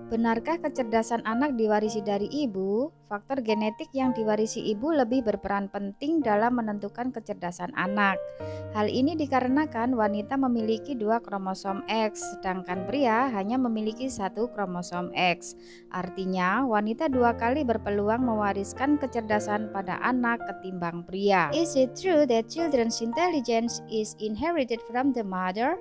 Benarkah kecerdasan anak diwarisi dari ibu? Faktor genetik yang diwarisi ibu lebih berperan penting dalam menentukan kecerdasan anak. Hal ini dikarenakan wanita memiliki dua kromosom X, sedangkan pria hanya memiliki satu kromosom X. Artinya, wanita dua kali berpeluang mewariskan kecerdasan pada anak ketimbang pria. Is it true that children's intelligence is inherited from the mother?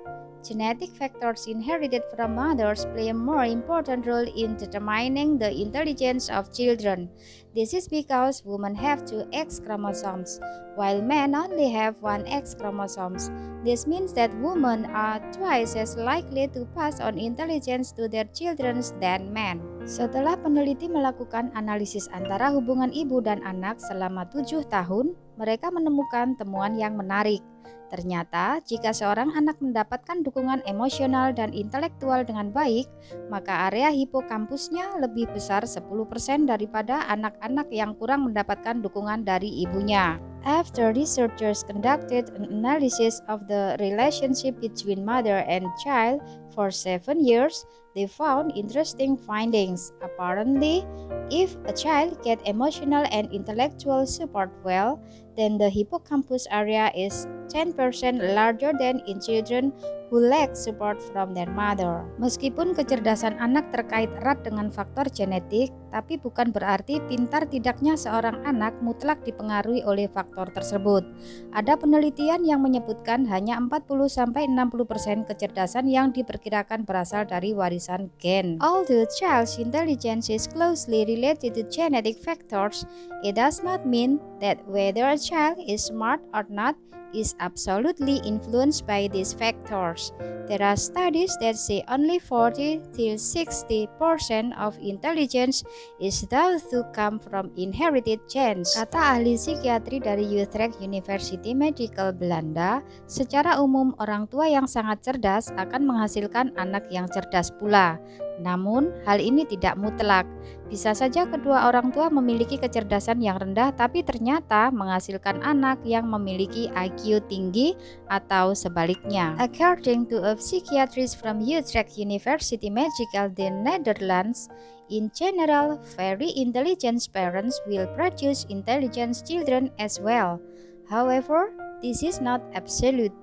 Genetic factors inherited from mothers play a more important role in determining the intelligence of children. This is because women have two X chromosomes, while men only have one X chromosomes. This means that women are twice as likely to pass on intelligence to their children than men. Setelah peneliti melakukan analisis antara hubungan ibu dan anak selama 7 tahun, mereka menemukan temuan yang menarik. Ternyata, jika seorang anak mendapatkan dukungan emosional dan intelektual dengan baik, maka area hipokampusnya lebih besar 10% daripada anak-anak yang kurang mendapatkan dukungan dari ibunya. After researchers conducted an analysis of the relationship between mother and child for 7 years, they found interesting findings. Apparently, if a child gets emotional and intellectual support well, then the hippocampus area is 10% larger than in children who lack support from their mother. Meskipun kecerdasan anak terkait erat dengan faktor genetik, tapi bukan berarti pintar tidaknya seorang anak mutlak dipengaruhi oleh faktor tersebut. Ada penelitian yang menyebutkan hanya 40-60% kecerdasan yang diperkirakan berasal dari warisan gen. Although child's intelligence is closely related to genetic factors, it does not mean that whether a child is smart or not is absolutely influenced by these factors. There are studies that say only 40-60% of intelligence is thought to come from inherited genes. Kata ahli psikiatri dari Utrecht University Medical Belanda, secara umum orang tua yang sangat cerdas akan menghasilkan anak yang cerdas pula. Namun, hal ini tidak mutlak. Bisa saja kedua orang tua memiliki kecerdasan yang rendah tapi ternyata menghasilkan anak yang memiliki IQ tinggi atau sebaliknya. According to a psychiatrist from Utrecht University Medical the Netherlands, in general, very intelligent parents will produce intelligent children as well. However, this is not absolute.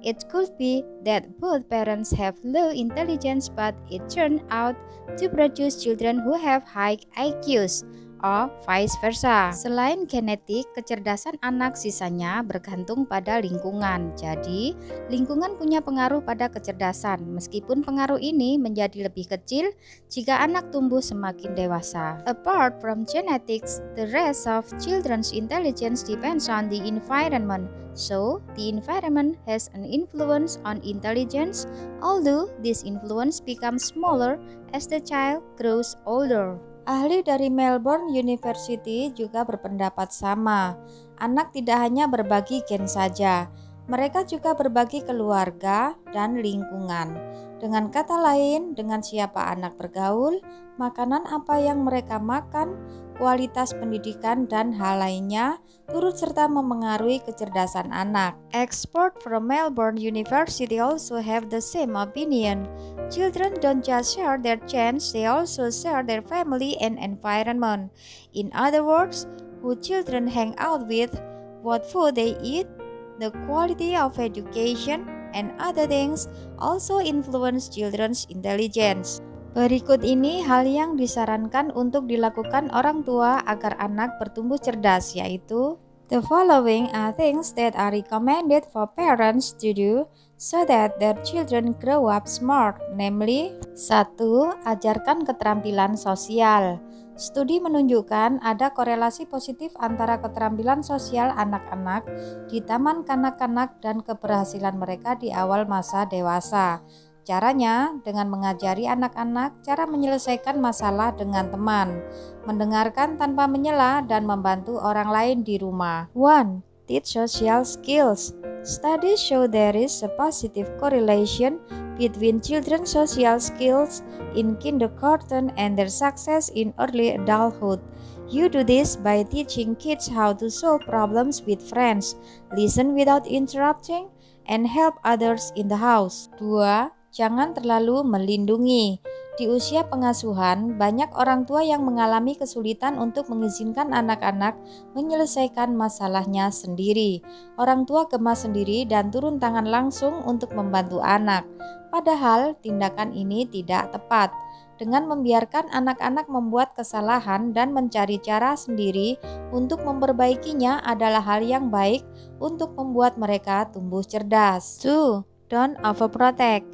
It could be that both parents have low intelligence but it turned out to produce children who have high IQs, or vice versa. Selain genetik, kecerdasan anak sisanya bergantung pada lingkungan. Jadi, lingkungan punya pengaruh pada kecerdasan, meskipun pengaruh ini menjadi lebih kecil jika anak tumbuh semakin dewasa. Apart from genetics, the rest of children's intelligence depends on the environment. So, the environment has an influence on intelligence, although this influence becomes smaller as the child grows older. Ahli dari Melbourne University juga berpendapat sama. Anak tidak hanya berbagi gen saja, mereka juga berbagi keluarga dan lingkungan. Dengan kata lain, dengan siapa anak bergaul, makanan apa yang mereka makan, kualitas pendidikan, dan hal lainnya turut serta memengaruhi kecerdasan anak. Experts from Melbourne University also have the same opinion. Children don't just share their genes, they also share their family and environment. In other words, who children hang out with, what food they eat, the quality of education, and other things also influence children's intelligence. Berikut ini hal yang disarankan untuk dilakukan orang tua agar anak bertumbuh cerdas, yaitu the following are things that are recommended for parents to do so that their children grow up smart, namely 1. Ajarkan keterampilan sosial. Studi menunjukkan ada korelasi positif antara keterampilan sosial anak-anak di taman kanak-kanak dan keberhasilan mereka di awal masa dewasa. Caranya dengan mengajari anak-anak cara menyelesaikan masalah dengan teman, mendengarkan tanpa menyela, dan membantu orang lain di rumah. 1. Teach social skills. Studies show there is a positive correlation between children's social skills in kindergarten and their success in early adulthood. You do this by teaching kids how to solve problems with friends, listen without interrupting, and help others in the house. 2. Jangan terlalu melindungi. Di usia pengasuhan, banyak orang tua yang mengalami kesulitan untuk mengizinkan anak-anak menyelesaikan masalahnya sendiri. Orang tua gemas sendiri dan turun tangan langsung untuk membantu anak. Padahal tindakan ini tidak tepat. Dengan membiarkan anak-anak membuat kesalahan dan mencari cara sendiri untuk memperbaikinya adalah hal yang baik untuk membuat mereka tumbuh cerdas. 2. Don't overprotect.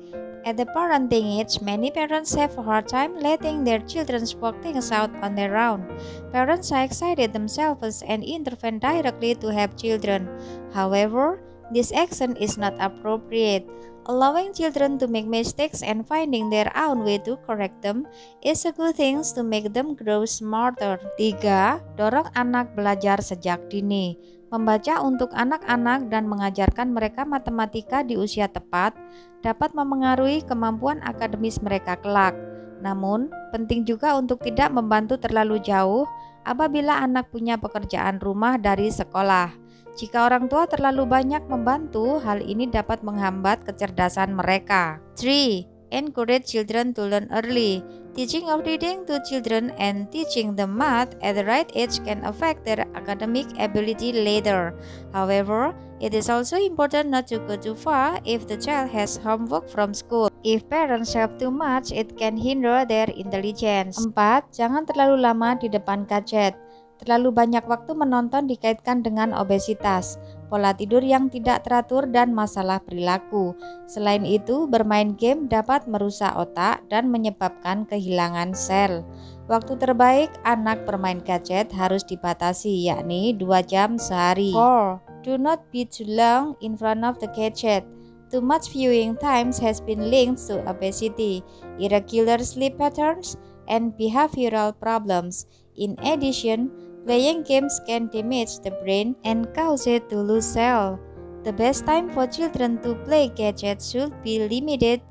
At the parenting age, many parents have a hard time letting their children work things out on their own. Parents are excited themselves and intervene directly to help children. However, this action is not appropriate. Allowing children to make mistakes and finding their own way to correct them is a good thing to make them grow smarter. 3. Dorong anak belajar sejak dini. Membaca untuk anak-anak dan mengajarkan mereka matematika di usia tepat dapat memengaruhi kemampuan akademis mereka kelak. Namun, penting juga untuk tidak membantu terlalu jauh apabila anak punya pekerjaan rumah dari sekolah. Jika orang tua terlalu banyak membantu, hal ini dapat menghambat kecerdasan mereka. 3. Encourage children to learn early. Teaching of reading to children and teaching them math at the right age can affect their academic ability later. However, it is also important not to go too far if the child has homework from school. If parents help too much, it can hinder their intelligence. 4. Jangan terlalu lama di depan gadget. Terlalu banyak waktu menonton dikaitkan dengan obesitas, pola tidur yang tidak teratur, dan masalah perilaku. Selain itu, bermain game dapat merusak otak dan menyebabkan kehilangan sel. Waktu terbaik anak bermain gadget harus dibatasi, yakni 2 jam sehari. 4. Do not be too long in front of the gadget. Too much viewing times has been linked to obesity, irregular sleep patterns, and behavioral problems. In addition, playing games can damage the brain and cause it to lose cells. The best time for children to play gadgets should be limited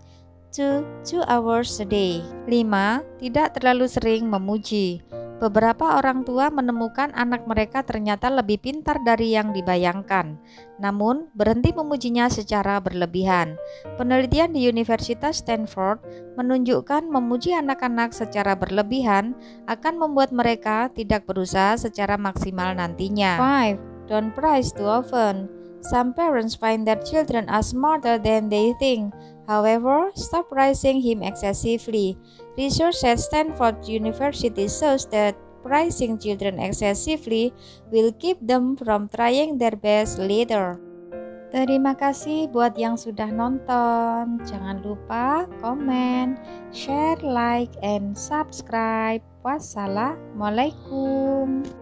to 2 hours a day. 5. Tidak terlalu sering memuji. Beberapa orang tua menemukan anak mereka ternyata lebih pintar dari yang dibayangkan, namun berhenti memujinya secara berlebihan. Penelitian di Universitas Stanford menunjukkan memuji anak-anak secara berlebihan akan membuat mereka tidak berusaha secara maksimal nantinya. 5. Don't praise too often. Some parents find that children are smarter than they think. However, stop praising him excessively. Research at Stanford University shows that praising children excessively will keep them from trying their best later. Terima kasih buat yang sudah nonton. Jangan lupa komen, share, like, and subscribe. Wassalamualaikum.